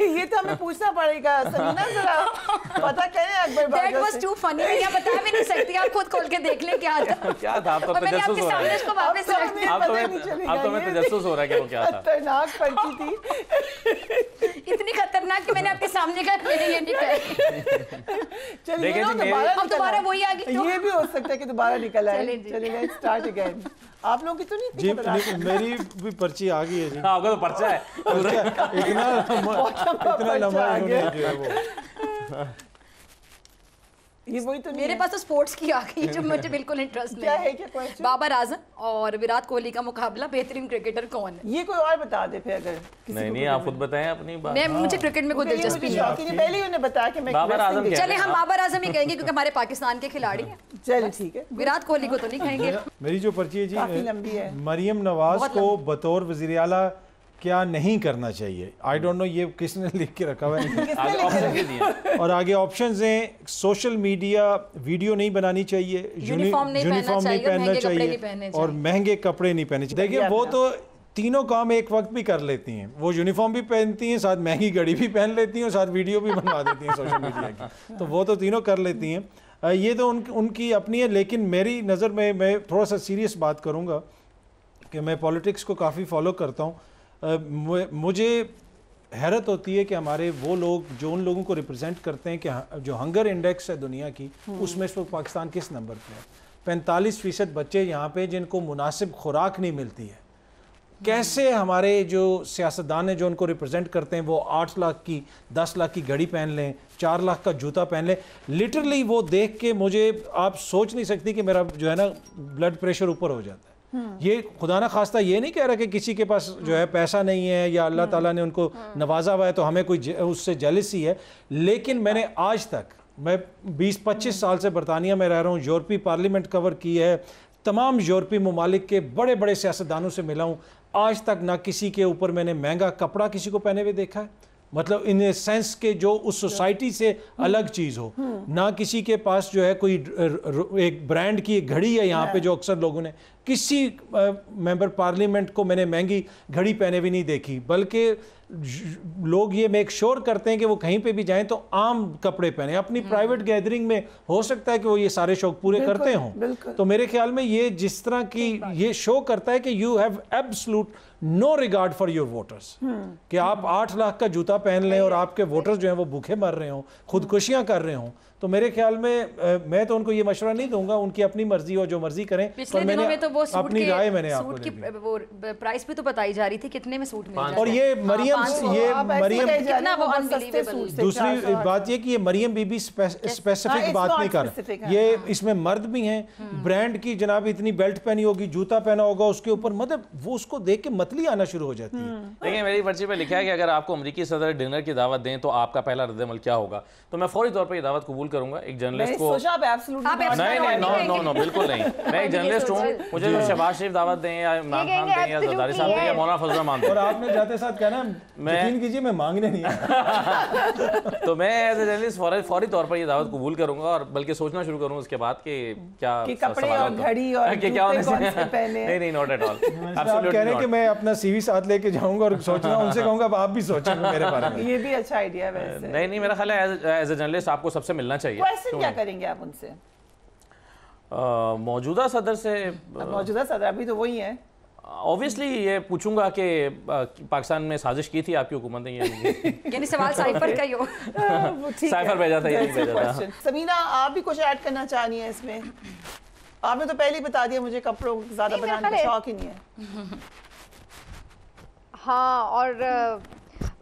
یہ تو ہمیں پوچھنا پڑے گا سمینا, ذرا پتہ کریں اکبر باجوہ سے. That was too funny. میں یہ بتا بھی نہیں سکتی, آپ خود کھول کے دیکھ لیں کیا تھا. کیا تھا, آپ تو تجسس ہو رہا ہے, اس کو واپس رکھ دیا. آپ تو میں تجسس ہو رہا ہے کہ وہ کیا تھا. خطرناک پرچی تھی, اتنی خطرناک کہ میں نے آپ کے سامنے کا میرے یہ نہیں کہا. چلیے اب دوبارہ وہی آ گئی. یہ بھی ہو سکتا ہے کہ دوبارہ نکل آئے. چلیے لیٹس اسٹارٹ اگین. آپ لوگوں کی تو نہیں جی, میری بھی پرچی آ گئی ہے جی. آپ کا تو پرچہ ہے, اتنا لمبا جو ہے وہ. یہ وہی تو میرے پاس تو سپورٹس کی آ گئی جو مجھے بالکل انٹرسٹ کیا ہے. نہیں کیا کوشچن؟ بابر اعظم اور وراٹ کوہلی کا مقابلہ بہترین کرکٹر کون ہے؟ یہ کوئی اور بتا دے پھر اگر نہیں آپ خود بتائیں اپنی بات. مجھے کرکٹ میں کوئی دلچسپی نہیں. پہلے ہی انہیں بتایا کہ میں بابر اعظم. چلے ہم بابر اعظم ہی کہیں گے کیونکہ ہمارے پاکستان کے کھلاڑی ہیں. چلے ٹھیک ہے, وراٹ کوہلی کو تو نہیں کہیں گے. میری جو پرچی ہے کافی جی, لمبی ہے. مریم نواز کو بطور وزیر اعلیٰ کیا نہیں کرنا چاہیے. آئی ڈونٹ نو یہ کس نے لکھ کے رکھا ہوا ہے. اور آگے آپشنز ہیں, سوشل میڈیا ویڈیو نہیں بنانی چاہیے, یونیفارم نہیں پہننا چاہیے, اور مہنگے کپڑے نہیں پہننے چاہیے. دیکھیں وہ تو تینوں کام ایک وقت بھی کر لیتی ہیں. وہ یونیفارم بھی پہنتی ہیں, ساتھ مہنگی گھڑی بھی پہن لیتی ہیں, اور ساتھ ویڈیو بھی بنوا دیتی ہیں سوشل میڈیا کی. تو وہ تو تینوں کر لیتی ہیں. یہ تو ان کی اپنی ہے. لیکن میری نظر میں تھوڑا سا سیریس بات کروں گا کہ میں پولیٹکس کو کافی فالو کرتا ہوں. مجھے حیرت ہوتی ہے کہ ہمارے وہ لوگ جو ان لوگوں کو ریپرزینٹ کرتے ہیں کہ جو ہنگر انڈیکس ہے دنیا کی, اس میں اس وقت پاکستان کس نمبر پہ ہے. 45% بچے یہاں پہ جن کو مناسب خوراک نہیں ملتی ہے. کیسے ہمارے جو سیاستدان ہیں جو ان کو ریپرزینٹ کرتے ہیں وہ 8 لاکھ کی 10 لاکھ کی گھڑی پہن لیں, 4 لاکھ کا جوتا پہن لیں. لٹرلی وہ دیکھ کے مجھے آپ سوچ نہیں سکتی کہ میرا جو ہے نا بلڈ پریشر اوپر ہو جاتا ہے. یہ خدا نہ خواستہ یہ نہیں کہہ رہا کہ کسی کے پاس جو ہے پیسہ نہیں ہے یا اللہ تعالیٰ نے ان کو نوازا ہوا ہے تو ہمیں کوئی اس سے جیلسی ہے. لیکن میں نے آج تک, میں 20-25 سال سے برطانیہ میں رہ رہا ہوں, یورپی پارلیمنٹ کور کی ہے, تمام یورپی ممالک کے بڑے بڑے سیاستدانوں سے ملا ہوں, آج تک نہ کسی کے اوپر میں نے مہنگا کپڑا کسی کو پہنے ہوئے دیکھا ہے, مطلب ان اے سینس کے جو اس سوسائٹی سے الگ چیز ہو. نہ کسی کے پاس جو ہے کوئی ایک برانڈ کی ایک گھڑی ہے یہاں پہ جو اکثر لوگوں نے, کسی ممبر پارلیمنٹ کو میں نے مہنگی گھڑی پہنے بھی نہیں دیکھی. بلکہ لوگ یہ میک شور کرتے ہیں کہ وہ کہیں پہ بھی جائیں تو عام کپڑے پہنیں. اپنی پرائیویٹ گیدرنگ میں ہو سکتا ہے کہ وہ یہ سارے شوق پورے کرتے ہوں. تو میرے خیال میں یہ جس طرح کی یہ شو کرتا ہے کہ you have absolute no regard for your voters, کہ آپ 8 لاکھ کا جوتا پہن لیں اور آپ کے ووٹرز جو ہیں وہ بھوکے مر رہے ہوں, خودکشیاں کر رہے ہوں. تو میرے خیال میں تو ان کو یہ مشورہ نہیں دوں گا, ان کی اپنی مرضی ہو, جو مرضی کریں. پچھلے دنوں میں تو وہ سوٹ اپنی رائے میں نے آپ کو دی, وہ پرائس بھی تو بتائی جا رہی تھی کتنے میں سوٹ مل جائے. اور یہ مریم کتنا وہ انبلیویبل. دوسری بات یہ کہ یہ مریم بی بی اسپیسیفک بات نہیں کر رہا, یہ اس میں مرد بھی ہیں. برانڈ کی جناب اتنی بیلٹ پہنی ہوگی, جوتا پہنا ہوگا اس کے اوپر, مطلب وہ اس کو دیکھ کے متلی آنا شروع ہو جاتی ہے. دیکھیں میری پرچی پہ لکھا ہے کہ اگر آپ کو امریکی صدر ڈنر کی دعوت دیں تو آپ کا پہلا رد عمل کیا ہوگا. تو میں فوری طور پر یہ دعوت قبول کروں گا. ایک جرنلسٹ کو نہیں, بالکل نہیں. میں ایک جرنلسٹ ہوں, مجھے شہباز شریف دعوت دیں یا عمران خان دیں یا زرداری صاحب دیں یا مولانا فضل الرحمان دیں, اور آپ نے جاتے ساتھ کہنا یقین کیجیے میں مانگنے نہیں آیا. تو میں ایز اے جرنلسٹ فوری طور پر یہ دعوت قبول کروں گا, اور بلکہ سوچنا شروع کروں اس کے بعد کہ کیا کپڑے اور گھڑی اور جوتے پہنے. نہیں ناٹ ایٹ آل. آپ کہہ رہے ہیں کہ میں اپنا سی وی ساتھ لے کے جاؤں گا اور سوچ رہا ہوں, ان سے کہوں گا آپ بھی سوچیں میرے بارے میں. یہ بھی اچھا آئیڈیا ہے ویسے. نہیں میرا خیال ہے ایز اے جرنلسٹ آپ کو سب سے ملنا چاہیے. کویسچن کیا کریں گے آپ ان سے؟ موجودہ صدر سے. موجودہ صدر ابھی تو وہی ہیں. اوبویسلی یہ پوچھوں گا کہ پاکستان میں سازش کی تھی آپ کی حکومت نے, یعنی سوال سائفر کا ہی ہو, سائفر بھیجا تھا یا نہیں بھیجا تھا. سمینا آپ بھی کچھ ایڈ کرنا چاہ رہی ہیں اس میں؟ آپ نے تو پہلے ہی بتا دیا مجھے کپڑوں زیادہ بنانے کا شوق ہی نہیں ہے. ہاں, اور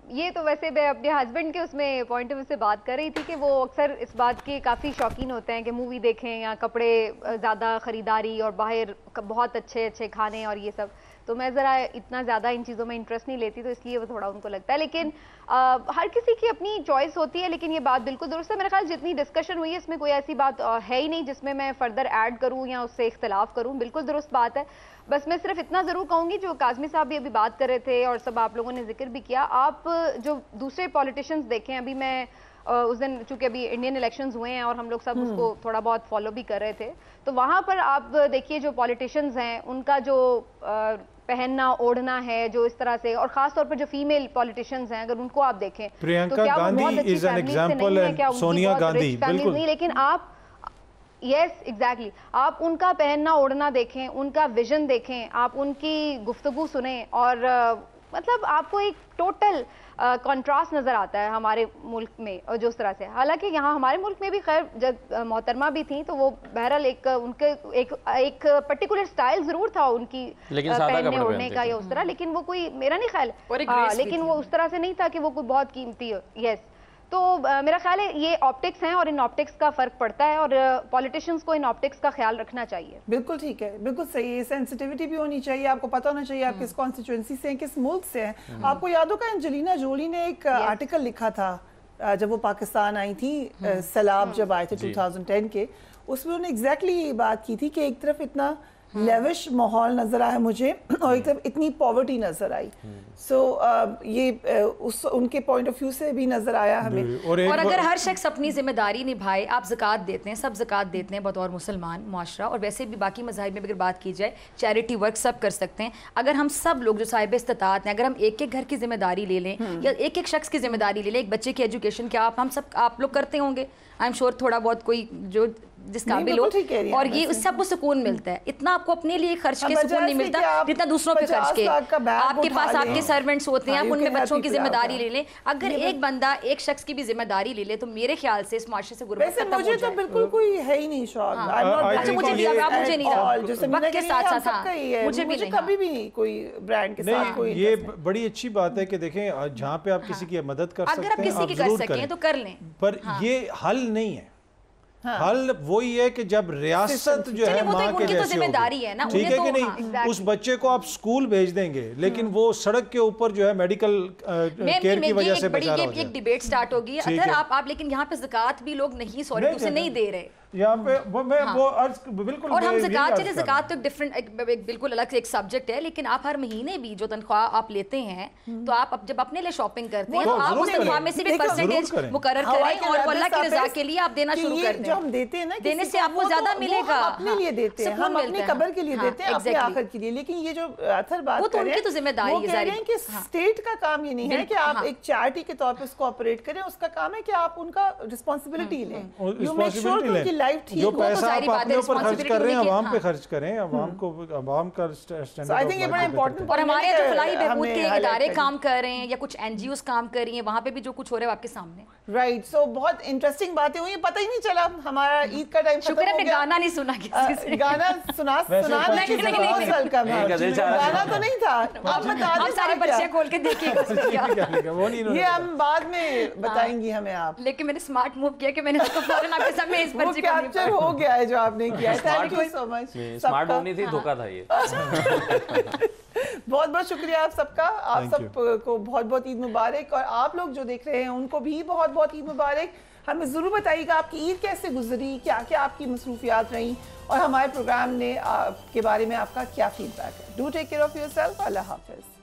یہ تو ویسے میں اپنے ہسبینڈ کے اس میں پوائنٹ آف ویو سے بات کر رہی تھی کہ وہ اکثر اس بات کے کافی شوقین ہوتے ہیں کہ مووی دیکھیں یا کپڑے زیادہ خریداری اور باہر بہت اچھے اچھے کھانے اور یہ سب. تو میں ذرا اتنا زیادہ ان چیزوں میں انٹرسٹ نہیں لیتی, تو اس لیے وہ تھوڑا ان کو لگتا ہے. لیکن ہر کسی کی اپنی چوائس ہوتی ہے. لیکن یہ بات بالکل درست ہے. میرے خیال جتنی ڈسکشن ہوئی ہے اس میں کوئی ایسی بات ہے ہی نہیں جس میں میں فردر ایڈ کروں یا اس سے اختلاف کروں. بالکل درست بات ہے. بس میں صرف اتنا ضرور کہوں گی, جو کاظمی صاحب بھی ابھی بات کر رہے تھے اور سب آپ لوگوں نے ذکر بھی کیا, آپ جو دوسرے پولیٹیشینز دیکھیں, ابھی میں اس دن چونکہ ابھی انڈین الیکشنز ہوئے ہیں اور ہم لوگ سب اس کو تھوڑا بہت فالو بھی کر رہے تھے, تو وہاں پر آپ دیکھیے جو پولیٹیشینز ہیں ان کا جو پہننا اوڑھنا ہے جو اس طرح سے, اور خاص طور پر جو فیمیل پولیٹیشینز ہیں اگر ان کو آپ دیکھیں تو کیا وہ بہت اچھی فیملی سے نہیں ہے, کیا ان کی بہت رچ فیملی نہیں, لیکن آپ یس ایگزیکٹلی آپ ان کا پہننا اوڑھنا دیکھیں, ان کا ویژن دیکھیں, آپ ان کی گفتگو سنیں, اور مطلب آپ کو ایک ٹوٹل کنٹراسٹ نظر آتا ہے ہمارے ملک میں اور جو اس طرح سے. حالانکہ یہاں ہمارے ملک میں بھی خیر جب محترمہ بھی تھیں تو وہ بہرحال ان کے ایک پرٹیکولر سٹائل ضرور تھا ان کی پہننے اوڑھنے کا یا اس طرح, لیکن وہ کوئی میرا نہیں خیال, لیکن وہ اس طرح سے نہیں تھا کہ وہ کوئی بہت قیمتی ہو. یس تو میرا خیال ہے یہ آپٹکس ہیں اور ان آپٹکس کا فرق پڑتا ہے, اور پولیٹیشینز کو ان آپٹکس کا خیال رکھنا چاہیے. بالکل ٹھیک ہے, بالکل صحیح ہے. سینسٹیوٹی بھی ہونی چاہیے, آپ کو پتہ ہونا چاہیے آپ کس کانسٹیچوئنسی سے ہیں, کس ملک سے ہیں. آپ کو یاد ہوگا انجلینا جولی نے ایک آرٹیکل لکھا تھا جب وہ پاکستان آئی تھی, سیلاب جب آئے تھے 2010 کے, اس میں انہوں نے ایگزیکٹلی یہ بات کی تھی کہ ایک طرف اتنا لیوش ماحول نظر آیا مجھے اور ایک طرف اتنی پاورٹی نظر آئی. سو یہ ان کے پوائنٹ آف ویو سے بھی نظر آیا ہمیں. اور اگر ہر شخص اپنی ذمہ داری نبھائے, آپ زکوٰۃ دیتے ہیں, سب زکوٰۃ دیتے ہیں بطور مسلمان معاشرہ, اور ویسے بھی باقی مذاہب میں اگر بات کی جائے چیریٹی ورک سب کر سکتے ہیں. اگر ہم سب لوگ جو صاحب استطاعت ہیں, اگر ہم ایک ایک گھر کی ذمہ داری لے لیں یا ایک ایک شخص کی ذمہ داری لے لیں, ایک بچے کی ایجوکیشن, کیا آپ لوگ کرتے ہوں گے, آئی ایم شیور تھوڑا بہت کوئی جو جس قابل ہو, اور یہ اس سب کو سکون ملتا ہے. اتنا آپ کو اپنے لیے خرچ کے سکون نہیں ملتا جتنا دوسروں پہ خرچ کے. آپ کے پاس آپ کے سرونٹس ہوتے ہیں, آپ ان میں بچوں کی ذمہ داری لے لیں. اگر ایک بندہ ایک شخص کی بھی ذمہ داری لے لے تو میرے خیال سے اس معاشرے سے غربت ختم ہو جائے. مجھے تو بالکل کوئی ہے ہی نہیں شوق, مجھے بھی لگا, مجھے نہیں رہا وقت کے ساتھ ساتھ تھا, مجھے بھی نہیں, کبھی بھی نہیں کوئی برانڈ کے ساتھ کوئی. یہ بڑی اچھی بات ہے کہ دیکھیں جہاں پہ آپ کسی کی مدد کر سکتے ہیں, اگر آپ کسی کی کر سکیں تو کر لیں, پر یہ حل نہیں ہے. حل وہی ہے کہ جب ریاست جو ہے ماں کے جیسے ہوگی, ٹھیک ہے کہ نہیں, اس بچے کو آپ سکول بھیج دیں گے لیکن وہ سڑک کے اوپر جو ہے میڈیکل کیئر کی وجہ سے بیچارہ ہو جائے. ایک ڈیبیٹ سٹارٹ ہوگی ادھر آپ لیکن یہاں پہ زکوٰۃ بھی لوگ نہیں سوری اسے نہیں دے رہے یہاں پہ وہ بالکل. اور ہم زکوٰۃ چلے, زکوٰۃ تو ڈفرنٹ بالکل الگ ایک سبجیکٹ ہے, لیکن آپ ہر مہینے بھی جو تنخواہ آپ لیتے ہیں تو آپ جب اپنے لیے شاپنگ کرتے ہیں تو آپ اس تنخواہ میں سے بھی پرسنٹیج مقرر کریں اور اللہ کی رضا کے لیے آپ دینا شروع کر دیں. جو ہم دیتے ہیں نا دینے سے آپ کو زیادہ ملے گا, اپنے لیے دیتے ہیں, ہم اپنے قبر کے لیے دیتے ہیں, اپنے آخرت کے لیے. لیکن یہ جو اتھر بات کر رہے ہیں, وہ ذمہ داری ہے, وہ کہہ رہے ہیں کہ اسٹیٹ کا کام یہ نہیں ہے کہ آپ ایک چیریٹی کے طور پہ اس کو آپریٹ کریں, اس کا کام ہے کہ آپ ان کا رسپانسبلٹی لیں, یو میک شیور کہ ان کی لائف ٹھیک ہو. آپ اپنے اوپر خرچ کر رہے ہیں, عوام پہ خرچ کریں, عوام کا اسٹینڈرڈ. اور ہمارے جو فلاحی بہبود کے ادارے کام کر رہے ہیں یا کچھ این جی اوز کام کر رہی ہیں, وہاں پہ بھی جو کچھ ہو رہا ہے آپ کے سامنے. رائٹ, سو بہت انٹرسٹنگ باتیں ہوئی, پتہ ہی نہیں چلا ہمارا عید کا ٹائم ختم ہو گیا. شکر ہے گانا نہیں سنا کسی سے, گانا سنا گانا تو نہیں تھا. آپ سارے بچے کھول کے دیکھیے, یہ ہم بعد میں بتائیں گی ہمیں آپ. لیکن میں نے اسمارٹ موو کیا کہ میں نے اس کو فوراً آپ کے سامنے اس پر کیپچر ہو گیا ہے جو آپ نے کیا. Thank you so much. Smart ہونی تھی, دھوکا تھا یہ. بہت بہت شکریہ آپ سب کا, آپ سب کو بہت بہت عید مبارک, اور آپ لوگ جو دیکھ رہے ہیں ان کو بھی بہت بہت عید مبارک. ہمیں ضرور بتائیے گا آپ کی عید کیسے گزری, کیا کیا آپ کی مصروفیات رہیں, اور ہمارے پروگرام نے کے بارے میں آپ کا کیا فیڈ بیک ہے. Do take care of yourself. Allah حافظ.